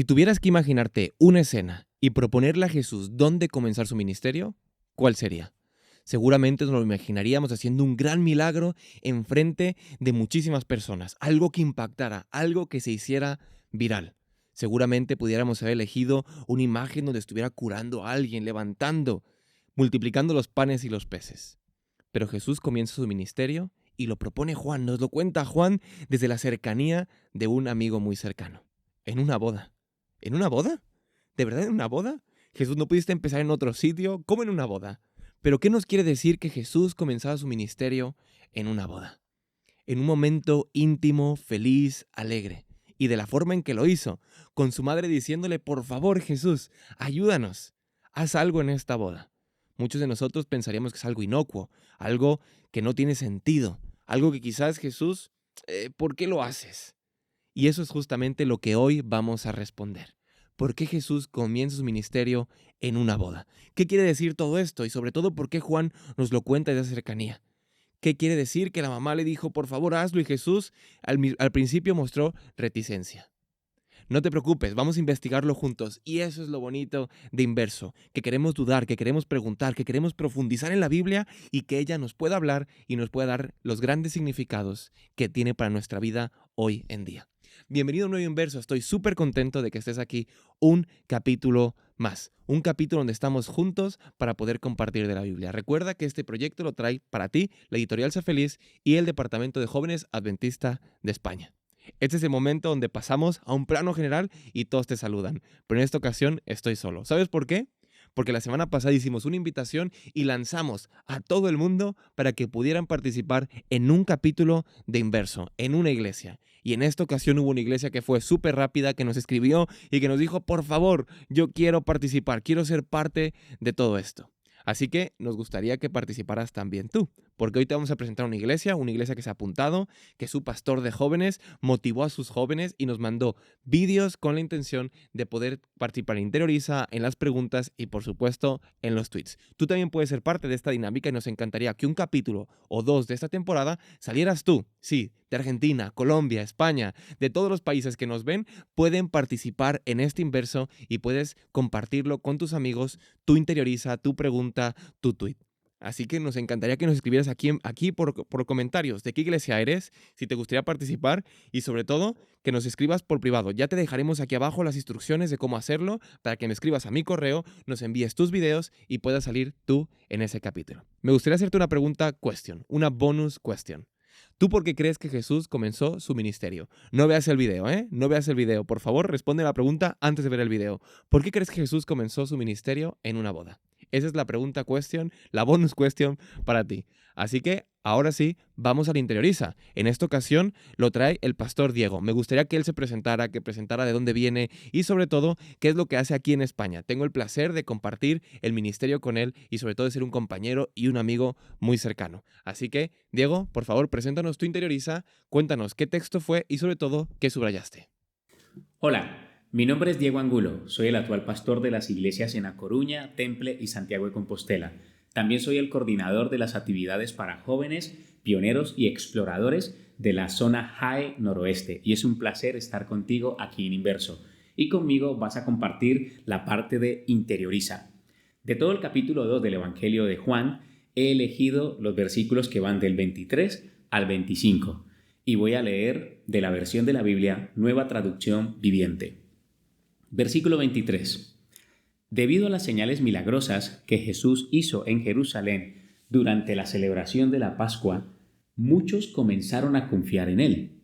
Si tuvieras que imaginarte una escena y proponerle a Jesús dónde comenzar su ministerio, ¿cuál sería? Seguramente nos lo imaginaríamos haciendo un gran milagro enfrente de muchísimas personas, algo que impactara, algo que se hiciera viral. Seguramente pudiéramos haber elegido una imagen donde estuviera curando a alguien, levantando, multiplicando los panes y los peces. Pero Jesús comienza su ministerio y lo propone Juan, nos lo cuenta Juan desde la cercanía de un amigo muy cercano, en una boda. ¿En una boda? ¿De verdad en una boda? Jesús, ¿no pudiste empezar en otro sitio? ¿Cómo en una boda? Pero ¿qué nos quiere decir que Jesús comenzaba su ministerio en una boda? En un momento íntimo, feliz, alegre. Y de la forma en que lo hizo, con su madre diciéndole, por favor Jesús, ayúdanos, haz algo en esta boda. Muchos de nosotros pensaríamos que es algo inocuo, algo que no tiene sentido, algo que quizás Jesús, ¿por qué lo haces? Y eso es justamente lo que hoy vamos a responder. ¿Por qué Jesús comienza su ministerio en una boda? ¿Qué quiere decir todo esto? Y sobre todo, ¿por qué Juan nos lo cuenta desde esa cercanía? ¿Qué quiere decir que la mamá le dijo, por favor, hazlo? Y Jesús al principio mostró reticencia. No te preocupes, vamos a investigarlo juntos. Y eso es lo bonito de Inverso, que queremos dudar, que queremos preguntar, que queremos profundizar en la Biblia y que ella nos pueda hablar y nos pueda dar los grandes significados que tiene para nuestra vida hoy en día. Bienvenido a un nuevo Inverso, estoy súper contento de que estés aquí un capítulo más. Un capítulo donde estamos juntos para poder compartir de la Biblia. Recuerda que este proyecto lo trae para ti la Editorial Sé Feliz y el Departamento de Jóvenes Adventista de España. Este es el momento donde pasamos a un plano general y todos te saludan. Pero en esta ocasión estoy solo. ¿Sabes por qué? Porque la semana pasada hicimos una invitación y lanzamos a todo el mundo para que pudieran participar en un capítulo de Inverso, en una iglesia. Y en esta ocasión hubo una iglesia que fue súper rápida, que nos escribió y que nos dijo, por favor, yo quiero participar, quiero ser parte de todo esto. Así que nos gustaría que participaras también tú, porque hoy te vamos a presentar una iglesia que se ha apuntado, que su pastor de jóvenes motivó a sus jóvenes y nos mandó vídeos con la intención de poder participar en Interioriza, en las preguntas y por supuesto en los tweets. Tú también puedes ser parte de esta dinámica y nos encantaría que un capítulo o dos de esta temporada salieras tú, sí, de Argentina, Colombia, España, de todos los países que nos ven, pueden participar en este Inverso y puedes compartirlo con tus amigos, tu Interioriza, tu pregunta, tu tweet. Así que nos encantaría que nos escribieras aquí por comentarios de qué iglesia eres, si te gustaría participar y sobre todo que nos escribas por privado. Ya te dejaremos aquí abajo las instrucciones de cómo hacerlo para que me escribas a mi correo, nos envíes tus videos y puedas salir tú en ese capítulo. Me gustaría hacerte una pregunta question, una bonus question. ¿Tú por qué crees que Jesús comenzó su ministerio? No veas el video, ¿eh? No veas el video. Por favor, responde la pregunta antes de ver el video. ¿Por qué crees que Jesús comenzó su ministerio en una boda? Esa es la pregunta question, la bonus question para ti. Así que, ahora sí, vamos al Interioriza. En esta ocasión lo trae el pastor Diego. Me gustaría que él se presentara, que presentara de dónde viene y sobre todo, qué es lo que hace aquí en España. Tengo el placer de compartir el ministerio con él y sobre todo de ser un compañero y un amigo muy cercano. Así que, Diego, por favor, preséntanos tu Interioriza, cuéntanos qué texto fue y sobre todo, qué subrayaste. Hola, mi nombre es Diego Angulo, soy el actual pastor de las iglesias en A Coruña, Temple y Santiago de Compostela. También soy el coordinador de las actividades para jóvenes, pioneros y exploradores de la zona JAE Noroeste y es un placer estar contigo aquí en Inverso. Y conmigo vas a compartir la parte de Interioriza. De todo el capítulo 2 del Evangelio de Juan, he elegido los versículos que van del 23 al 25 y voy a leer de la versión de la Biblia Nueva Traducción Viviente. Versículo 23. Debido a las señales milagrosas que Jesús hizo en Jerusalén durante la celebración de la Pascua, muchos comenzaron a confiar en él.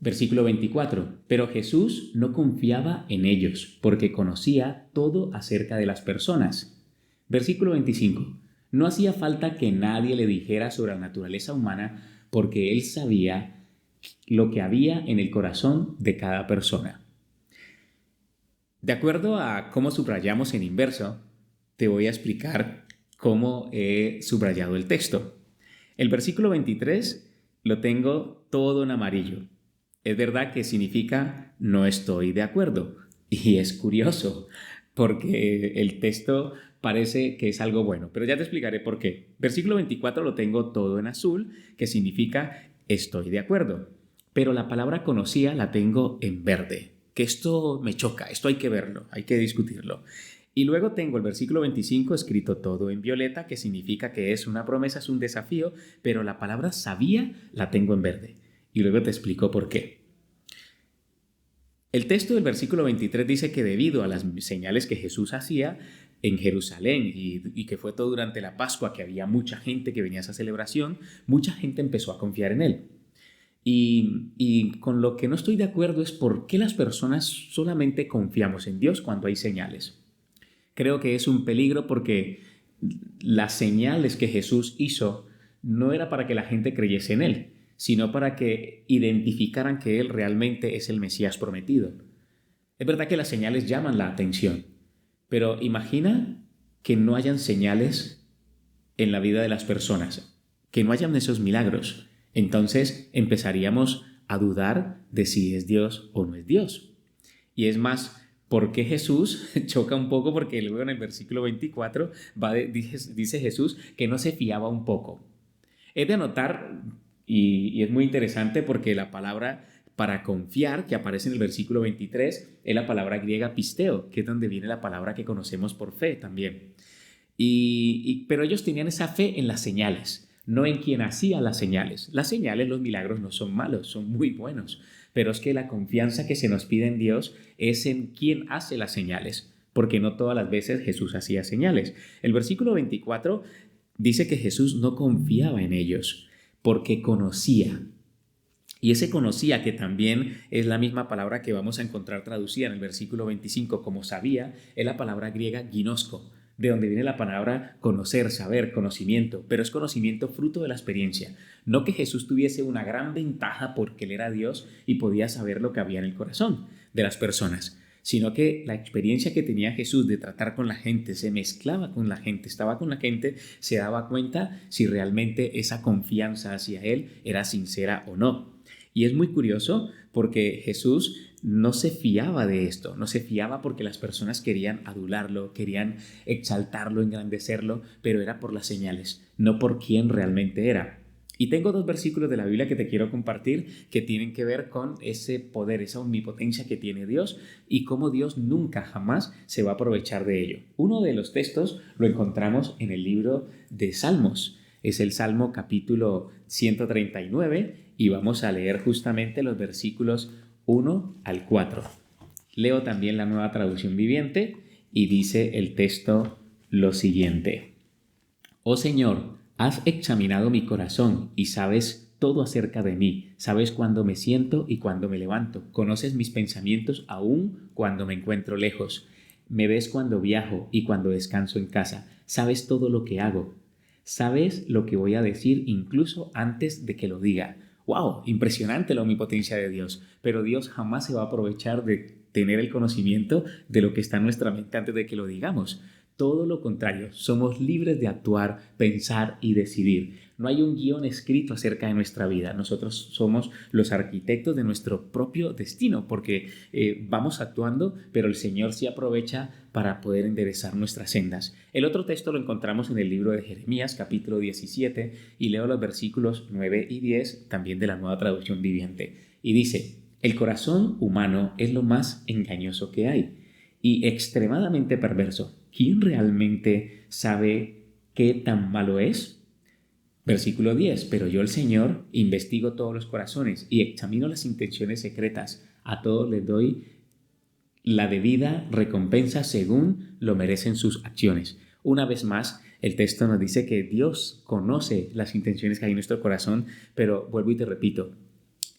Versículo 24. Pero Jesús no confiaba en ellos, porque conocía todo acerca de las personas. Versículo 25. No hacía falta que nadie le dijera sobre la naturaleza humana, porque él sabía lo que había en el corazón de cada persona. De acuerdo a cómo subrayamos en Inverso, te voy a explicar cómo he subrayado el texto. El versículo 23 lo tengo todo en amarillo. Es verdad que significa no estoy de acuerdo. Y es curioso, porque el texto parece que es algo bueno, pero ya te explicaré por qué. Versículo 24 lo tengo todo en azul, que significa estoy de acuerdo. Pero la palabra conocía la tengo en verde, que esto me choca, esto hay que verlo, hay que discutirlo. Y luego tengo el versículo 25 escrito todo en violeta, que significa que es una promesa, es un desafío, pero la palabra sabía la tengo en verde. Y luego te explico por qué. El texto del versículo 23 dice que debido a las señales que Jesús hacía en Jerusalén y que fue todo durante la Pascua, que había mucha gente que venía a esa celebración, mucha gente empezó a confiar en él. Y con lo que no estoy de acuerdo es por qué las personas solamente confiamos en Dios cuando hay señales. Creo que es un peligro porque las señales que Jesús hizo no era para que la gente creyese en él, sino para que identificaran que él realmente es el Mesías prometido. Es verdad que las señales llaman la atención, pero imagina que no hayan señales en la vida de las personas, que no hayan esos milagros. Entonces empezaríamos a dudar de si es Dios o no es Dios. Y es más, ¿por qué Jesús choca un poco? Porque luego en el versículo 24 dice Jesús que no se fiaba un poco. Es de anotar, y es muy interesante porque la palabra para confiar, que aparece en el versículo 23, es la palabra griega pisteo, que es donde viene la palabra que conocemos por fe también. Pero ellos tenían esa fe en las señales, no en quien hacía las señales. Las señales, los milagros no son malos, son muy buenos, pero es que la confianza que se nos pide en Dios es en quien hace las señales, porque no todas las veces Jesús hacía señales. El versículo 24 dice que Jesús no confiaba en ellos, porque conocía. Y ese conocía, que también es la misma palabra que vamos a encontrar traducida en el versículo 25 como sabía, es la palabra griega ginosko, de donde viene la palabra conocer, saber, conocimiento, pero es conocimiento fruto de la experiencia. No que Jesús tuviese una gran ventaja porque él era Dios y podía saber lo que había en el corazón de las personas, sino que la experiencia que tenía Jesús de tratar con la gente, se mezclaba con la gente, estaba con la gente, se daba cuenta si realmente esa confianza hacia él era sincera o no. Y es muy curioso porque Jesús no se fiaba de esto, no se fiaba porque las personas querían adularlo, querían exaltarlo, engrandecerlo, pero era por las señales, no por quién realmente era. Y tengo dos versículos de la Biblia que te quiero compartir que tienen que ver con ese poder, esa omnipotencia que tiene Dios y cómo Dios nunca, jamás se va a aprovechar de ello. Uno de los textos lo encontramos en el libro de Salmos. Es el Salmo capítulo 139 y vamos a leer justamente los versículos 1 al 4. Leo también la Nueva Traducción Viviente y dice el texto lo siguiente. Oh Señor, has examinado mi corazón y sabes todo acerca de mí. Sabes cuándo me siento y cuándo me levanto. Conoces mis pensamientos aún cuando me encuentro lejos. Me ves cuando viajo y cuando descanso en casa. Sabes todo lo que hago. Sabes lo que voy a decir incluso antes de que lo diga. ¡Wow! Impresionante la omnipotencia de Dios. Pero Dios jamás se va a aprovechar de tener el conocimiento de lo que está en nuestra mente antes de que lo digamos. Todo lo contrario, somos libres de actuar, pensar y decidir. No hay un guión escrito acerca de nuestra vida. Nosotros somos los arquitectos de nuestro propio destino porque vamos actuando, pero el Señor sí aprovecha para poder enderezar nuestras sendas. El otro texto lo encontramos en el libro de Jeremías, capítulo 17, y leo los versículos 9 y 10, también de la Nueva Traducción Viviente. Y dice, el corazón humano es lo más engañoso que hay y extremadamente perverso. ¿Quién realmente sabe qué tan malo es? Versículo 10. Pero yo, el Señor, investigo todos los corazones y examino las intenciones secretas. A todos les doy la debida recompensa según lo merecen sus acciones. Una vez más, el texto nos dice que Dios conoce las intenciones que hay en nuestro corazón, pero vuelvo y te repito,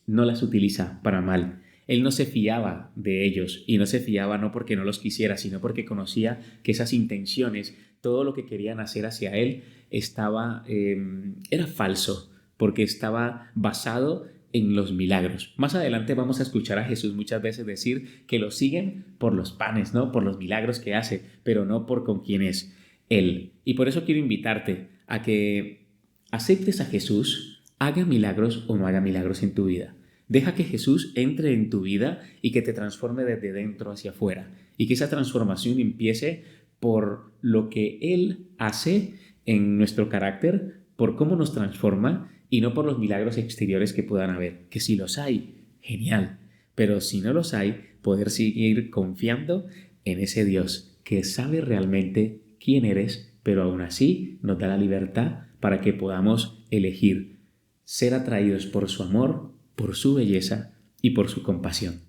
no las utiliza para mal. Él no se fiaba de ellos y no se fiaba no porque no los quisiera, sino porque conocía que esas intenciones, todo lo que querían hacer hacia él era falso, porque estaba basado en los milagros. Más adelante vamos a escuchar a Jesús muchas veces decir que lo siguen por los panes, ¿no? Por los milagros que hace, pero no por con quién es él. Y por eso quiero invitarte a que aceptes a Jesús, haga milagros o no haga milagros en tu vida. Deja que Jesús entre en tu vida y que te transforme desde dentro hacia afuera. Y que esa transformación empiece por lo que Él hace en nuestro carácter, por cómo nos transforma y no por los milagros exteriores que puedan haber. Que si los hay, genial. pero si no los hay, poder seguir confiando en ese Dios que sabe realmente quién eres, pero aún así nos da la libertad para que podamos elegir ser atraídos por su amor, por su belleza y por su compasión.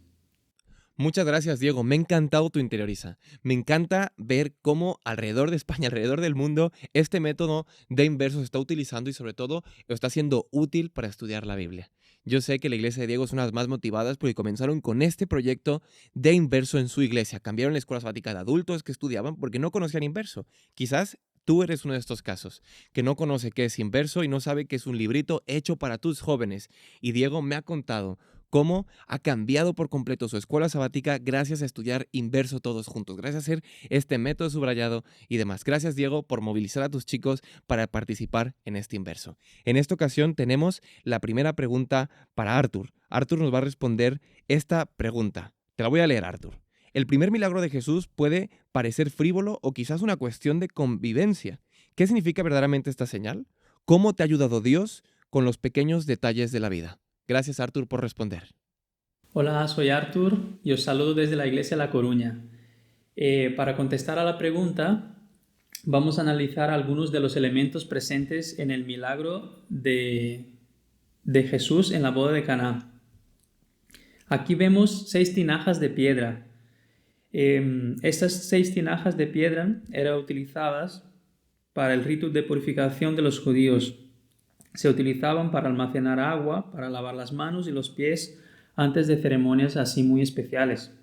Muchas gracias, Diego. Me ha encantado tu interioriza. Me encanta ver cómo alrededor de España, alrededor del mundo, este método de inverso se está utilizando y sobre todo está siendo útil para estudiar la Biblia. Yo sé que la iglesia de Diego es una de las más motivadas porque comenzaron con este proyecto de inverso en su iglesia. Cambiaron la escuela sabática de adultos que estudiaban porque no conocían inverso. Quizás tú eres uno de estos casos, que no conoce qué es inverso y no sabe que es un librito hecho para tus jóvenes. Y Diego me ha contado cómo ha cambiado por completo su escuela sabática gracias a estudiar inverso todos juntos, gracias a hacer este método subrayado y demás. Gracias, Diego, por movilizar a tus chicos para participar en este inverso. En esta ocasión tenemos la primera pregunta para Arthur. Arthur nos va a responder esta pregunta. Te la voy a leer, Arthur. El primer milagro de Jesús puede parecer frívolo o quizás una cuestión de convivencia. ¿Qué significa verdaderamente esta señal? ¿Cómo te ha ayudado Dios con los pequeños detalles de la vida? Gracias, Arthur, por responder. Hola, soy Arthur y os saludo desde la Iglesia La Coruña. Para contestar a la pregunta, vamos a analizar algunos de los elementos presentes en el milagro de Jesús en la boda de Caná. Aquí vemos 6 tinajas de piedra. Estas 6 tinajas de piedra eran utilizadas para el rito de purificación de los judíos. Se utilizaban para almacenar agua, para lavar las manos y los pies antes de ceremonias así muy especiales.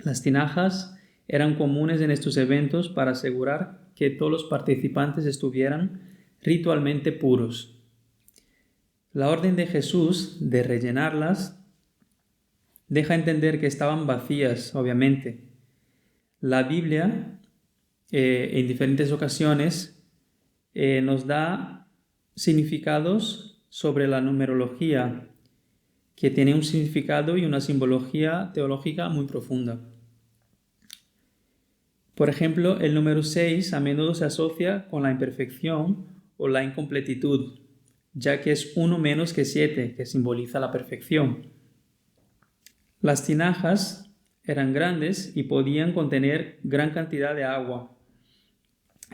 Las tinajas eran comunes en estos eventos para asegurar que todos los participantes estuvieran ritualmente puros. La orden de Jesús de rellenarlas deja entender que estaban vacías, obviamente. La Biblia, en diferentes ocasiones, nos da significados sobre la numerología, que tiene un significado y una simbología teológica muy profunda. Por ejemplo, el número 6 a menudo se asocia con la imperfección o la incompletitud, ya que es 1 menos que 7, que simboliza la perfección. Las tinajas eran grandes y podían contener gran cantidad de agua.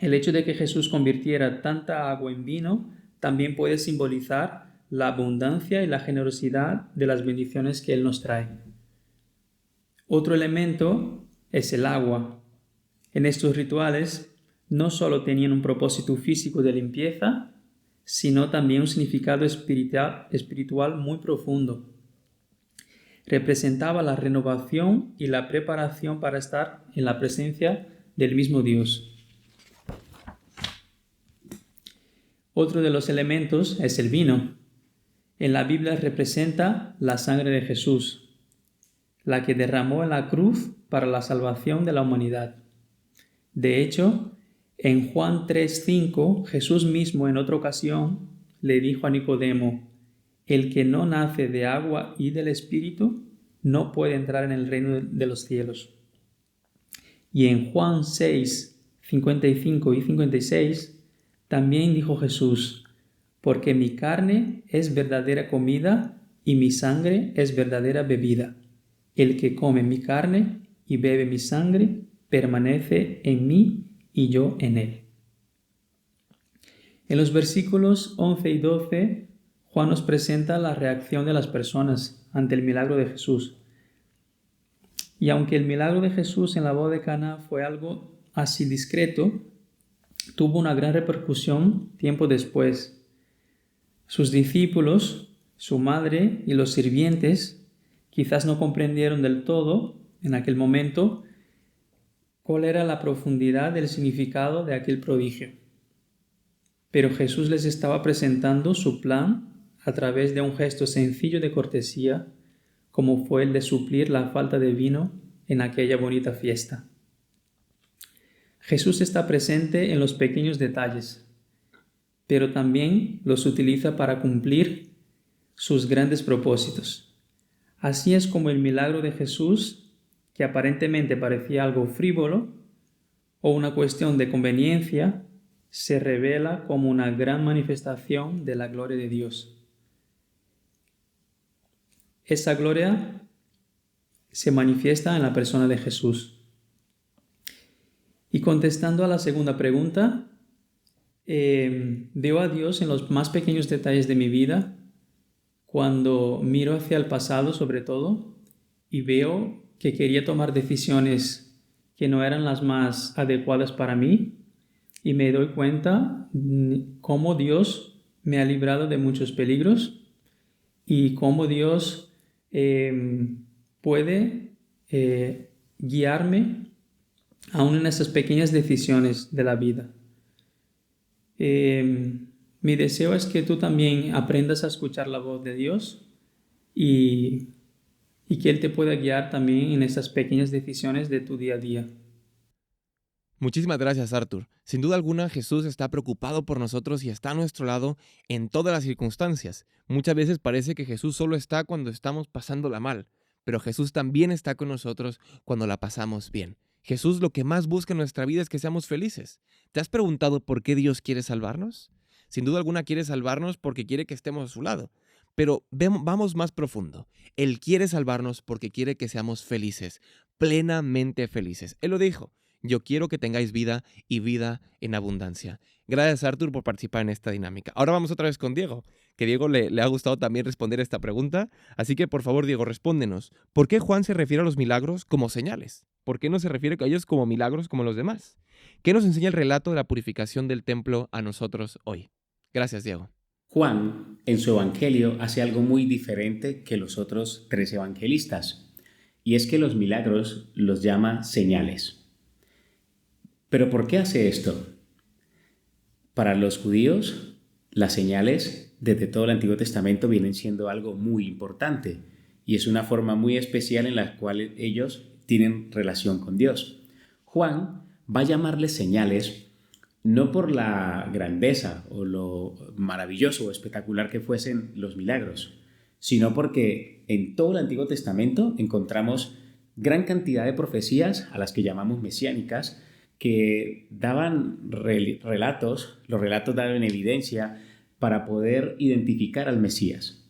El hecho de que Jesús convirtiera tanta agua en vino también puede simbolizar la abundancia y la generosidad de las bendiciones que Él nos trae. Otro elemento es el agua. En estos rituales no solo tenían un propósito físico de limpieza, sino también un significado espiritual muy profundo. Representaba la renovación y la preparación para estar en la presencia del mismo Dios. Otro de los elementos es el vino. En la Biblia representa la sangre de Jesús, la que derramó en la cruz para la salvación de la humanidad. De hecho, en Juan 3:5, Jesús mismo en otra ocasión le dijo a Nicodemo: el que no nace de agua y del Espíritu no puede entrar en el reino de los cielos. Y en Juan 6:55 y 56, también dijo Jesús: porque mi carne es verdadera comida y mi sangre es verdadera bebida. El que come mi carne y bebe mi sangre permanece en mí y yo en él. En los versículos 11 y 12, Juan nos presenta la reacción de las personas ante el milagro de Jesús. Y aunque el milagro de Jesús en la boda de Caná fue algo así discreto, tuvo una gran repercusión tiempo después. Sus discípulos, su madre y los sirvientes quizás no comprendieron del todo en aquel momento cuál era la profundidad del significado de aquel prodigio. Pero Jesús les estaba presentando su plan a través de un gesto sencillo de cortesía, como fue el de suplir la falta de vino en aquella bonita fiesta. Jesús está presente en los pequeños detalles, pero también los utiliza para cumplir sus grandes propósitos. Así es como el milagro de Jesús, que aparentemente parecía algo frívolo o una cuestión de conveniencia, se revela como una gran manifestación de la gloria de Dios. Esa gloria se manifiesta en la persona de Jesús. Y contestando a la segunda pregunta, veo a Dios en los más pequeños detalles de mi vida, cuando miro hacia el pasado sobre todo, y veo que quería tomar decisiones que no eran las más adecuadas para mí, y me doy cuenta cómo Dios me ha librado de muchos peligros y cómo Dios puede guiarme aún en esas pequeñas decisiones de la vida. Mi deseo es que tú también aprendas a escuchar la voz de Dios y que Él te pueda guiar también en esas pequeñas decisiones de tu día a día. Muchísimas gracias, Arthur. Sin duda alguna, Jesús está preocupado por nosotros y está a nuestro lado en todas las circunstancias. Muchas veces parece que Jesús solo está cuando estamos pasándola mal, pero Jesús también está con nosotros cuando la pasamos bien. Jesús lo que más busca en nuestra vida es que seamos felices. ¿Te has preguntado por qué Dios quiere salvarnos? Sin duda alguna quiere salvarnos porque quiere que estemos a su lado. Pero vamos más profundo. Él quiere salvarnos porque quiere que seamos felices, plenamente felices. Él lo dijo. Yo quiero que tengáis vida y vida en abundancia. Gracias, Arthur, por participar en esta dinámica. Ahora vamos otra vez con Diego, que Diego le ha gustado también responder esta pregunta. Así que, por favor, Diego, respóndenos. ¿Por qué Juan se refiere a los milagros como señales? ¿Por qué no se refiere a ellos como milagros como los demás? ¿Qué nos enseña el relato de la purificación del templo a nosotros hoy? Gracias, Diego. Juan, en su evangelio, hace algo muy diferente que los otros 3 evangelistas, y es que los milagros los llama señales. ¿Pero por qué hace esto? Para los judíos, las señales desde todo el Antiguo Testamento vienen siendo algo muy importante y es una forma muy especial en la cual ellos tienen relación con Dios. Juan va a llamarles señales no por la grandeza o lo maravilloso o espectacular que fuesen los milagros, sino porque en todo el Antiguo Testamento encontramos gran cantidad de profecías a las que llamamos mesiánicas, que daban relatos, los relatos daban evidencia para poder identificar al Mesías.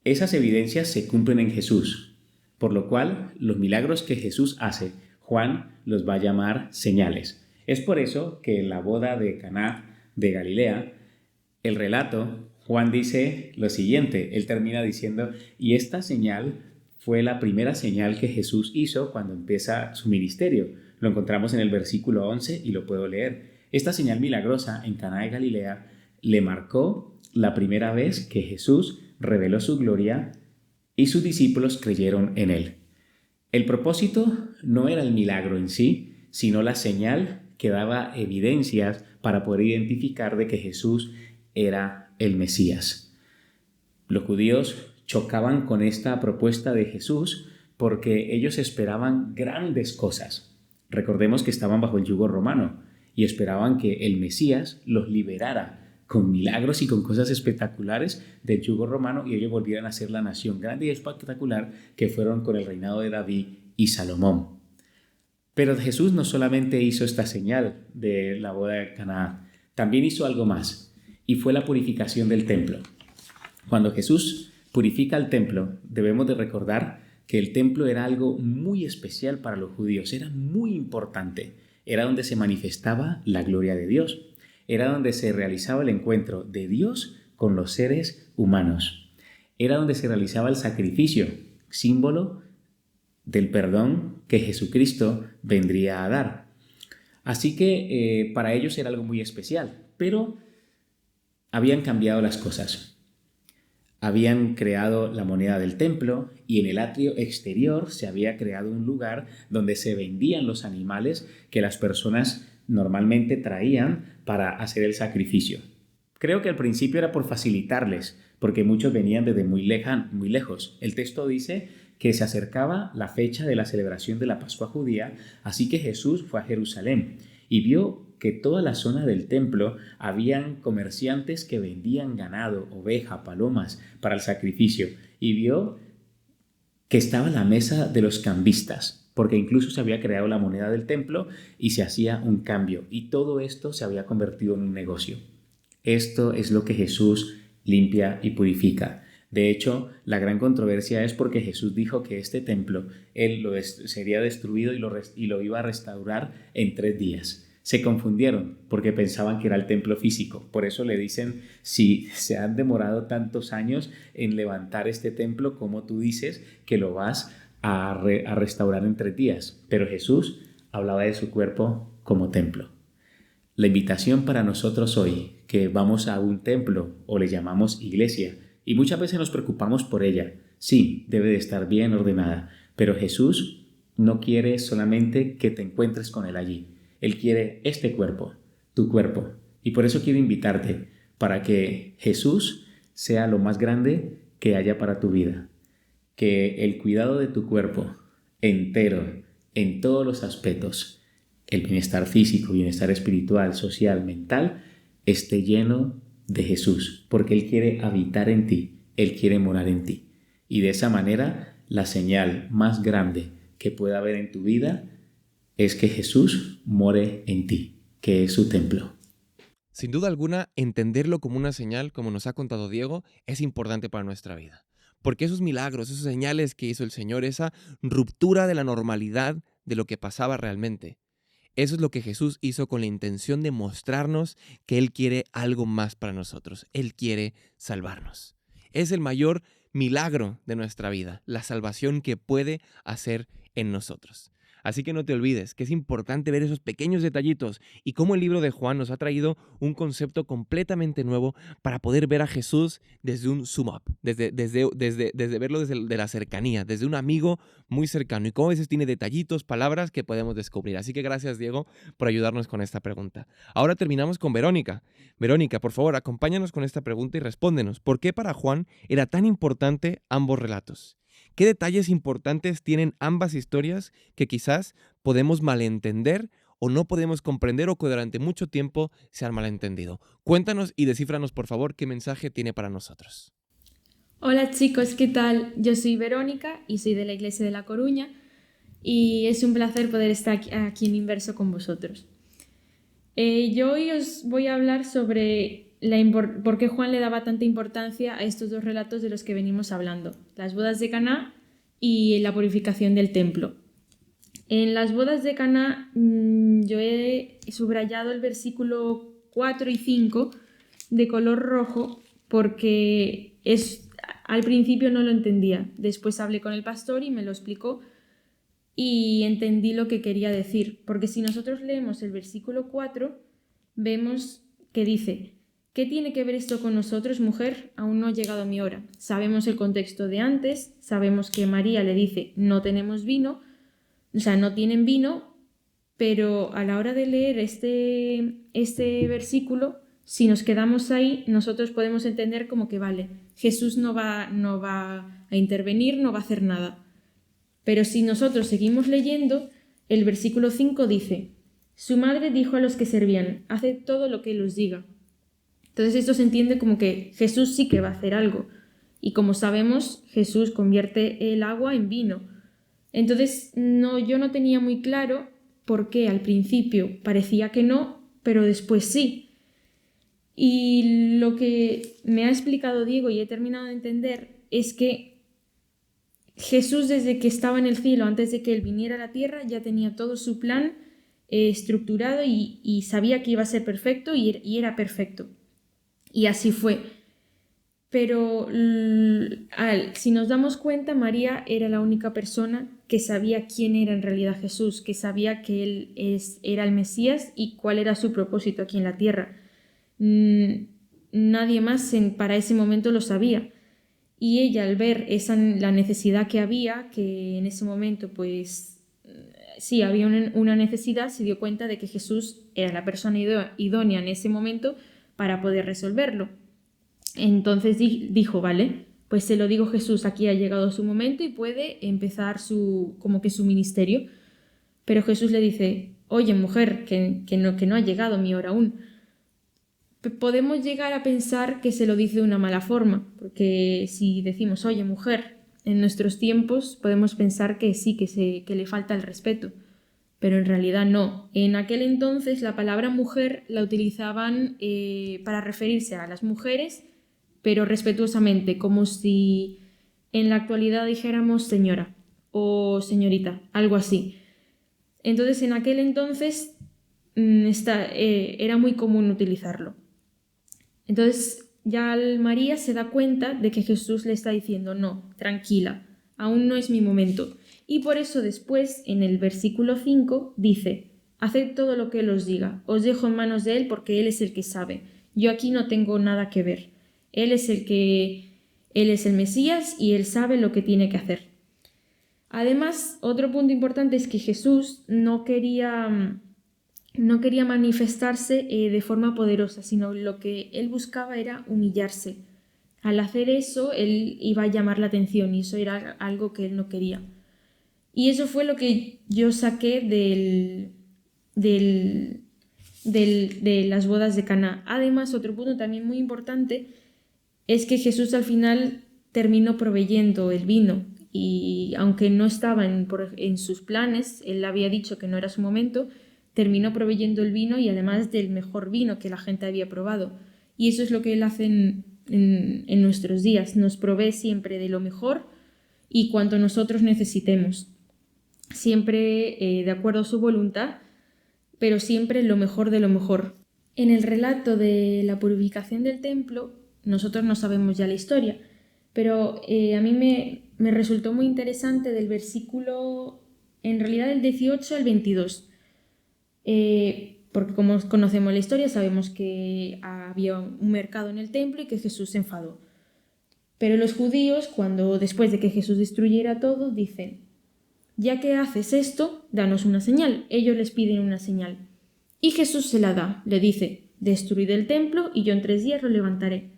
Esas evidencias se cumplen en Jesús, por lo cual los milagros que Jesús hace, Juan los va a llamar señales. Es por eso que en la boda de Caná de Galilea, el relato, Juan dice lo siguiente, él termina diciendo, y esta señal fue la primera señal que Jesús hizo cuando empieza su ministerio. Lo encontramos en el versículo 11 y lo puedo leer. Esta señal milagrosa en Caná de Galilea le marcó la primera vez que Jesús reveló su gloria y sus discípulos creyeron en él. El propósito no era el milagro en sí, sino la señal que daba evidencias para poder identificar de que Jesús era el Mesías. Los judíos chocaban con esta propuesta de Jesús porque ellos esperaban grandes cosas. Recordemos que estaban bajo el yugo romano y esperaban que el Mesías los liberara con milagros y con cosas espectaculares del yugo romano y ellos volvieran a ser la nación grande y espectacular que fueron con el reinado de David y Salomón. Pero Jesús no solamente hizo esta señal de la boda de Caná, también hizo algo más y fue la purificación del templo. Cuando Jesús purifica el templo, debemos de recordar que el templo era algo muy especial para los judíos, era muy importante, era donde se manifestaba la gloria de Dios, era donde se realizaba el encuentro de Dios con los seres humanos, era donde se realizaba el sacrificio, símbolo del perdón que Jesucristo vendría a dar. Así que para ellos era algo muy especial, pero habían cambiado las cosas. Habían creado la moneda del templo y en el atrio exterior se había creado un lugar donde se vendían los animales que las personas normalmente traían para hacer el sacrificio. Creo que al principio era por facilitarles, porque muchos venían desde muy lejos. El texto dice que se acercaba la fecha de la celebración de la Pascua judía, así que Jesús fue a Jerusalén y vio que toda la zona del templo habían comerciantes que vendían ganado, oveja, palomas para el sacrificio y vio que estaba la mesa de los cambistas, porque incluso se había creado la moneda del templo y se hacía un cambio y todo esto se había convertido en un negocio. Esto es lo que Jesús limpia y purifica. De hecho, la gran controversia es porque Jesús dijo que este templo sería destruido y lo iba a restaurar en 3 días. Se confundieron porque pensaban que era el templo físico. Por eso le dicen, si se han demorado tantos años en levantar este templo, como tú dices que lo vas a restaurar en 3 días. Pero Jesús hablaba de su cuerpo como templo. La invitación para nosotros hoy, que vamos a un templo o le llamamos iglesia, y muchas veces nos preocupamos por ella. Sí, debe de estar bien ordenada, pero Jesús no quiere solamente que te encuentres con Él allí. Él quiere este cuerpo, tu cuerpo. Y por eso quiero invitarte para que Jesús sea lo más grande que haya para tu vida. Que el cuidado de tu cuerpo entero, en todos los aspectos, el bienestar físico, bienestar espiritual, social, mental, esté lleno de Jesús, porque Él quiere habitar en ti, Él quiere morar en ti. Y de esa manera, la señal más grande que pueda haber en tu vida es que Jesús more en ti, que es su templo. Sin duda alguna, entenderlo como una señal, como nos ha contado Diego, es importante para nuestra vida. Porque esos milagros, esas señales que hizo el Señor, esa ruptura de la normalidad de lo que pasaba realmente, eso es lo que Jesús hizo con la intención de mostrarnos que Él quiere algo más para nosotros. Él quiere salvarnos. Es el mayor milagro de nuestra vida, la salvación que puede hacer en nosotros. Así que no te olvides que es importante ver esos pequeños detallitos y cómo el libro de Juan nos ha traído un concepto completamente nuevo para poder ver a Jesús desde un zoom up, desde verlo desde la cercanía, desde un amigo muy cercano y cómo a veces tiene detallitos, palabras que podemos descubrir. Así que gracias, Diego, por ayudarnos con esta pregunta. Ahora terminamos con Verónica. Verónica, por favor, acompáñanos con esta pregunta y respóndenos. ¿Por qué para Juan era tan importante ambos relatos? ¿Qué detalles importantes tienen ambas historias que quizás podemos malentender o no podemos comprender o que durante mucho tiempo se han malentendido? Cuéntanos y descífranos, por favor, qué mensaje tiene para nosotros. Hola chicos, ¿qué tal? Yo soy Verónica y soy de la Iglesia de La Coruña y es un placer poder estar aquí en Inverso con vosotros. Yo hoy os voy a hablar sobre por qué Juan le daba tanta importancia a estos 2 relatos de los que venimos hablando, las bodas de Caná y la purificación del templo. En las bodas de Caná yo he subrayado el versículo 4 y 5 de color rojo porque al principio no lo entendía. Después hablé con el pastor y me lo explicó y entendí lo que quería decir. Porque si nosotros leemos el versículo 4, vemos que dice: ¿qué tiene que ver esto con nosotros, mujer? Aún no ha llegado mi hora. Sabemos el contexto de antes, sabemos que María le dice: no tenemos vino, o sea, no tienen vino, pero a la hora de leer este versículo, si nos quedamos ahí, nosotros podemos entender como que vale, Jesús no va a intervenir, no va a hacer nada. Pero si nosotros seguimos leyendo, el versículo 5 dice: su madre dijo a los que servían: haced todo lo que él os diga. Entonces esto se entiende como que Jesús sí que va a hacer algo. Y como sabemos, Jesús convierte el agua en vino. Entonces yo no tenía muy claro por qué al principio parecía que no, pero después sí. Y lo que me ha explicado Diego y he terminado de entender es que Jesús, desde que estaba en el cielo, antes de que Él viniera a la tierra, ya tenía todo su plan estructurado y sabía que iba a ser perfecto y era perfecto. Y así fue. Pero si nos damos cuenta, María era la única persona que sabía quién era en realidad Jesús, que sabía que Él era el Mesías y cuál era su propósito aquí en la tierra. Nadie más para ese momento lo sabía. Y ella, al ver la necesidad que había, que en ese momento pues sí había una necesidad, se dio cuenta de que Jesús era la persona idónea en ese momento para poder resolverlo. Entonces dijo: vale, pues se lo digo, Jesús, aquí ha llegado su momento y puede empezar como que su ministerio. Pero Jesús le dice: oye, mujer, que no ha llegado mi hora aún. Podemos llegar a pensar que se lo dice de una mala forma, porque si decimos: oye, mujer, en nuestros tiempos podemos pensar que sí, que le falta el respeto, pero en realidad no. En aquel entonces la palabra mujer la utilizaban para referirse a las mujeres pero respetuosamente, como si en la actualidad dijéramos señora o señorita, algo así. Entonces, en aquel entonces era muy común utilizarlo. Entonces, ya María se da cuenta de que Jesús le está diciendo, no, tranquila, aún no es mi momento. Y por eso después, en el versículo 5, dice, haced todo lo que Él os diga, os dejo en manos de Él porque Él es el que sabe. Yo aquí no tengo nada que ver. Él es el Mesías y Él sabe lo que tiene que hacer. Además, otro punto importante es que Jesús no quería manifestarse de forma poderosa, sino lo que Él buscaba era humillarse. Al hacer eso, Él iba a llamar la atención y eso era algo que Él no quería. Y eso fue lo que yo saqué de las bodas de Caná. Además, otro punto también muy importante es que Jesús al final terminó proveyendo el vino y aunque no estaba en sus planes, Él había dicho que no era su momento, terminó proveyendo el vino y además del mejor vino que la gente había probado. Y eso es lo que Él hace en nuestros días, nos provee siempre de lo mejor y cuanto nosotros necesitemos. Siempre de acuerdo a su voluntad, pero siempre lo mejor de lo mejor. En el relato de la purificación del templo, nosotros no sabemos ya la historia, pero a mí me resultó muy interesante del versículo, en realidad del 18 al 22, porque como conocemos la historia, sabemos que había un mercado en el templo y que Jesús se enfadó. Pero los judíos, después de que Jesús destruyera todo, dicen, ya que haces esto, danos una señal. Ellos les piden una señal. Y Jesús se la da, le dice, destruid el templo y yo en 3 días lo levantaré.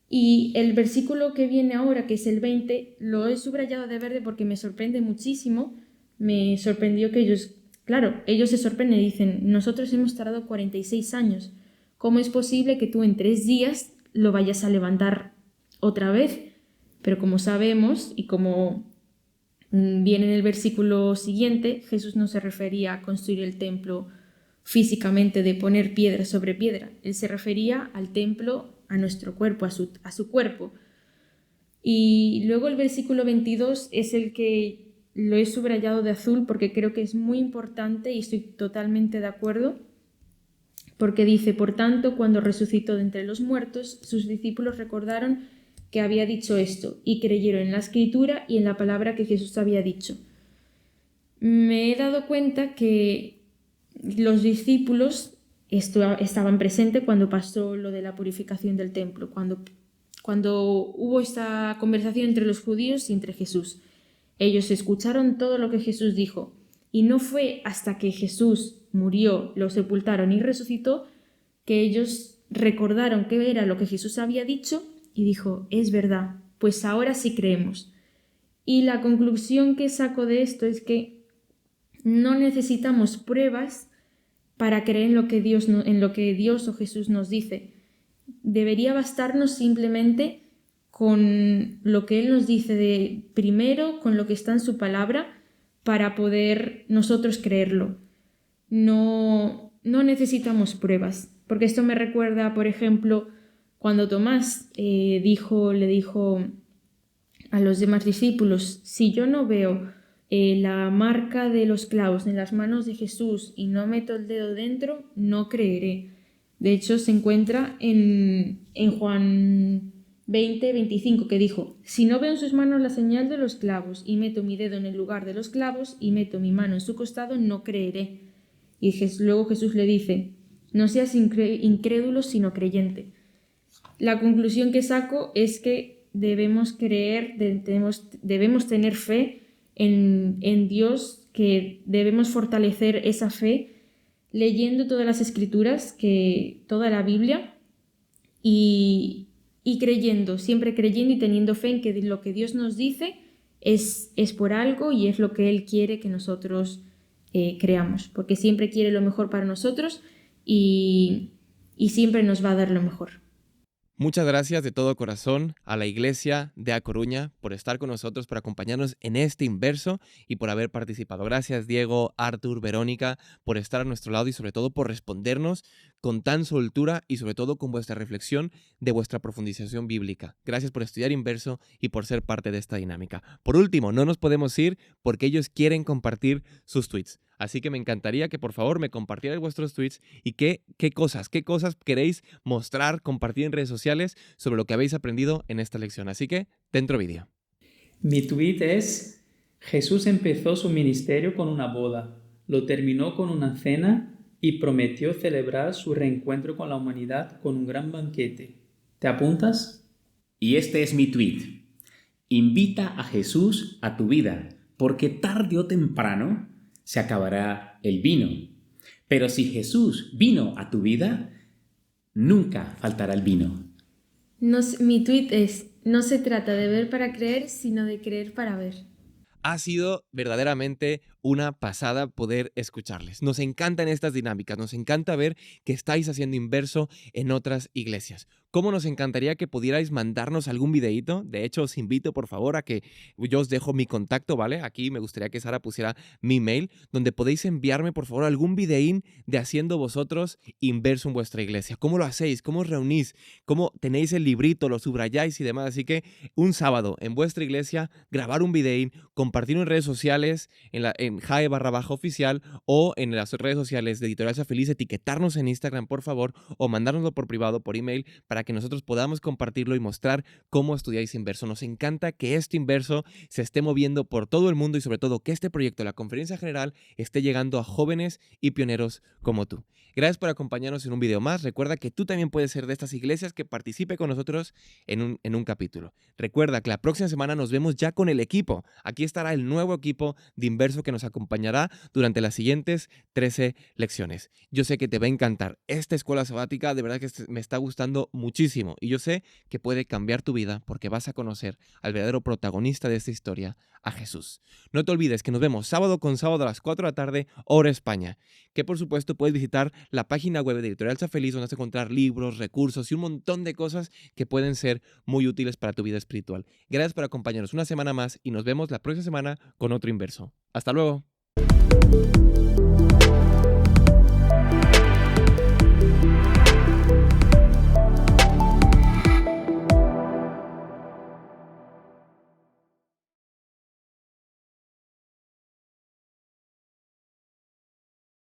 Y el versículo que viene ahora, que es el 20, lo he subrayado de verde porque me sorprende muchísimo. Me sorprendió que ellos se sorprenden y dicen, nosotros hemos tardado 46 años. ¿Cómo es posible que tú en 3 días lo vayas a levantar otra vez? Pero como sabemos y como viene en el versículo siguiente, Jesús no se refería a construir el templo físicamente de poner piedra sobre piedra. Él se refería al templo, a nuestro cuerpo, a su cuerpo. Y luego el versículo 22 es el que lo he subrayado de azul porque creo que es muy importante y estoy totalmente de acuerdo, porque dice, por tanto, cuando resucitó de entre los muertos, sus discípulos recordaron que había dicho esto y creyeron en la escritura y en la palabra que Jesús había dicho. Me he dado cuenta que los discípulos estaban presentes cuando pasó lo de la purificación del templo, cuando hubo esta conversación entre los judíos y entre Jesús. Ellos escucharon todo lo que Jesús dijo y no fue hasta que Jesús murió, lo sepultaron y resucitó que ellos recordaron qué era lo que Jesús había dicho y dijo, es verdad, pues ahora sí creemos. Y la conclusión que saco de esto es que no necesitamos pruebas para creer en lo que Dios o Jesús nos dice. Debería bastarnos simplemente con lo que Él nos dice primero, con lo que está en su palabra, para poder nosotros creerlo. No necesitamos pruebas, porque esto me recuerda, por ejemplo, cuando Tomás le dijo a los demás discípulos, si yo no veo la marca de los clavos en las manos de Jesús y no meto el dedo dentro, no creeré. De hecho, se encuentra en Juan 20:25, que dijo, si no veo en sus manos la señal de los clavos y meto mi dedo en el lugar de los clavos y meto mi mano en su costado, no creeré. Y luego Jesús le dice, no seas incrédulo sino creyente. La conclusión que saco es que debemos creer, debemos tener fe en Dios, que debemos fortalecer esa fe leyendo todas las escrituras, toda la Biblia y creyendo, siempre creyendo y teniendo fe en que lo que Dios nos dice es por algo y es lo que Él quiere que nosotros creamos, porque siempre quiere lo mejor para nosotros y siempre nos va a dar lo mejor. Muchas gracias de todo corazón a la Iglesia de A Coruña por estar con nosotros, por acompañarnos en este inverso y por haber participado. Gracias Diego, Artur, Verónica, por estar a nuestro lado y sobre todo por respondernos con tan soltura y sobre todo con vuestra reflexión de vuestra profundización bíblica. Gracias por estudiar Inverso y por ser parte de esta dinámica. Por último, no nos podemos ir porque ellos quieren compartir sus tweets. Así que me encantaría que por favor me compartierais vuestros tweets y qué cosas queréis mostrar, compartir en redes sociales sobre lo que habéis aprendido en esta lección. Así que, dentro vídeo. Mi tweet es: Jesús empezó su ministerio con una boda, lo terminó con una cena y prometió celebrar su reencuentro con la humanidad con un gran banquete. ¿Te apuntas? Y este es mi tweet. Invita a Jesús a tu vida, porque tarde o temprano se acabará el vino. Pero si Jesús vino a tu vida, nunca faltará el vino. Mi tweet es: no se trata de ver para creer, sino de creer para ver. Ha sido verdaderamente una pasada poder escucharles. Nos encantan estas dinámicas, nos encanta ver que estáis haciendo Inverso en otras iglesias. ¿Cómo nos encantaría que pudierais mandarnos algún videíto? De hecho, os invito por favor a que yo os dejo mi contacto, ¿vale? Aquí me gustaría que Sara pusiera mi mail, donde podéis enviarme por favor algún videín de haciendo vosotros Inverso en vuestra iglesia. ¿Cómo lo hacéis? ¿Cómo os reunís? ¿Cómo tenéis el librito? ¿Lo subrayáis y demás? Así que un sábado en vuestra iglesia, grabar un videín, compartirlo en redes sociales, en jae_oficial o en las redes sociales de Editorial Sea Feliz, etiquetarnos en Instagram por favor o mandárnoslo por privado, por email, para que nosotros podamos compartirlo y mostrar cómo estudiáis Inverso. Nos encanta que este Inverso se esté moviendo por todo el mundo y sobre todo que este proyecto, la Conferencia General, esté llegando a jóvenes y pioneros como tú. Gracias por acompañarnos en un video más. Recuerda que tú también puedes ser de estas iglesias que participe con nosotros en un capítulo. Recuerda que la próxima semana nos vemos ya con el equipo. Aquí estará el nuevo equipo de Inverso que nos acompañará durante las siguientes 13 lecciones. Yo sé que te va a encantar. Esta escuela sabática de verdad que me está gustando muchísimo y yo sé que puede cambiar tu vida porque vas a conocer al verdadero protagonista de esta historia, a Jesús. No te olvides que nos vemos sábado con sábado a las 4 de la tarde, hora España. Que por supuesto puedes visitar la página web de Editorial Sea Feliz, donde vas a encontrar libros, recursos y un montón de cosas que pueden ser muy útiles para tu vida espiritual. Gracias por acompañarnos una semana más y nos vemos la próxima semana con otro Inverso. ¡Hasta luego!